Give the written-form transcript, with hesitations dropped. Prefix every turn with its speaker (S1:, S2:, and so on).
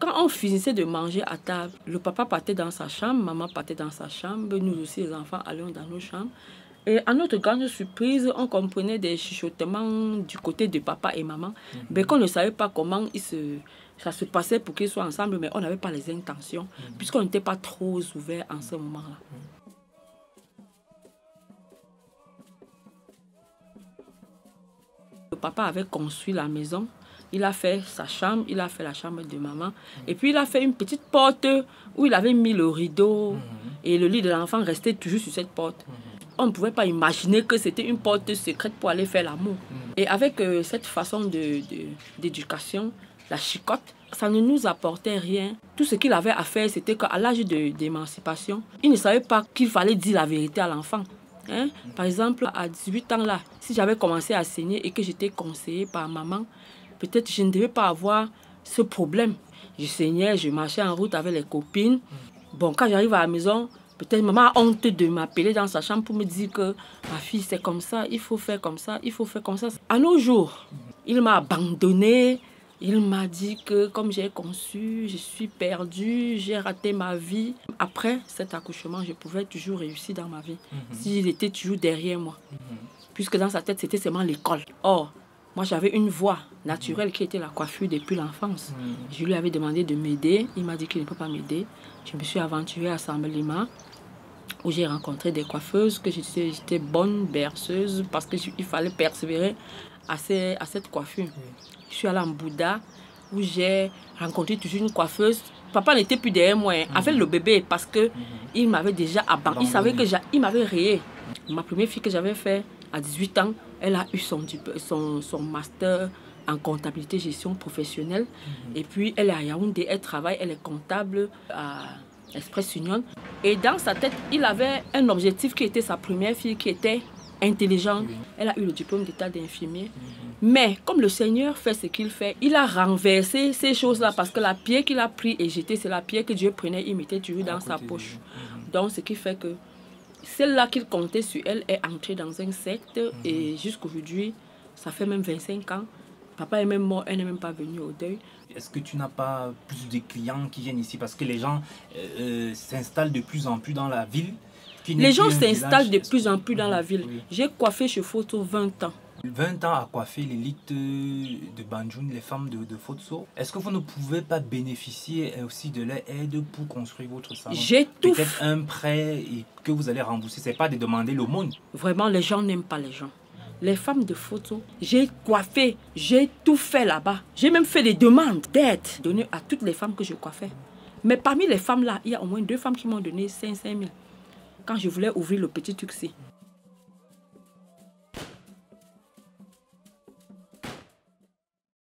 S1: Quand on finissait de manger à table, le papa partait dans sa chambre, maman partait dans sa chambre, nous aussi les enfants allions dans nos chambres. Et à notre grande surprise, on comprenait des chuchotements du côté de papa et maman, mais qu'on ne savait pas comment ça se passait pour qu'ils soient ensemble, mais on n'avait pas les intentions, puisqu'on n'était pas trop ouverts en ce moment-là. Le papa avait construit la maison, il a fait sa chambre, il a fait la chambre de maman, et puis il a fait une petite porte où il avait mis le rideau, et le lit de l'enfant restait toujours sur cette porte. On ne pouvait pas imaginer que c'était une porte secrète pour aller faire l'amour. Et avec cette façon d'éducation, la chicotte, ça ne nous apportait rien. Tout ce qu'il avait à faire, c'était qu'à l'âge d'émancipation, il ne savait pas qu'il fallait dire la vérité à l'enfant. Hein? Par exemple, à 18 ans, là, si j'avais commencé à saigner et que j'étais conseillée par maman, peut-être je ne devais pas avoir ce problème. Je saignais, je marchais en route avec les copines. Bon, quand j'arrive à la maison, peut-être maman a honte de m'appeler dans sa chambre pour me dire que ma fille, c'est comme ça, il faut faire comme ça, il faut faire comme ça. À nos jours, il m'a abandonnée. Il m'a dit que comme j'ai conçu, je suis perdue, j'ai raté ma vie. Après cet accouchement, je pouvais toujours réussir dans ma vie. S'il était toujours derrière moi. Puisque dans sa tête, c'était seulement l'école. Or, moi, j'avais une voie naturelle qui était la coiffure depuis l'enfance. Je lui avais demandé de m'aider. Il m'a dit qu'il ne peut pas m'aider. Je me suis aventurée à Sambelima, où j'ai rencontré des coiffeuses, que j'étais bonne berceuse parce qu'il fallait persévérer à cette coiffure. Je suis allée en Bouddha, où j'ai rencontré toujours une coiffeuse. Papa n'était plus derrière moi, avec le bébé, parce qu'il m'avait déjà abandonné. Il savait qu'il m'avait rayé. Ma première fille que j'avais fait à 18 ans, elle a eu son master en comptabilité gestion professionnelle. Et puis, elle est à Yaoundé, elle travaille, elle est comptable à Express Union. Et dans sa tête, il avait un objectif qui était sa première fille, qui était intelligente. Elle a eu le diplôme d'état d'infirmier. Mais comme le Seigneur fait ce qu'il fait, il a renversé ces choses-là parce que la pierre qu'il a pris et jetée, c'est la pierre que Dieu prenait, il mettait toujours dans sa poche. Donc, ce qui fait que celle-là qu'il comptait sur elle est entrée dans un secte et jusqu'aujourd'hui, ça fait même 25 ans. Papa est même mort, elle n'est même pas venue au deuil.
S2: Est-ce que tu n'as pas plus de clients qui viennent ici parce que les gens s'installent de plus en plus dans la ville?
S1: Les gens s'installent de plus en plus dans la ville. J'ai coiffé chez Photo 20 ans.
S2: 20 ans à coiffer l'élite de Banjoun, les femmes de Fotso. Est-ce que vous ne pouvez pas bénéficier aussi de leur aide pour construire votre salon?
S1: J'ai tout.
S2: Peut-être un prêt et que vous allez rembourser. Ce n'est pas de demander l'aumône.
S1: Vraiment, les gens n'aiment pas les gens. Les femmes de Photo, j'ai coiffé, j'ai tout fait là-bas. J'ai même fait des demandes d'aide données à toutes les femmes que je coiffais. Mais parmi les femmes là, il y a au moins 2 femmes qui m'ont donné 500 000 quand je voulais ouvrir le petit succès.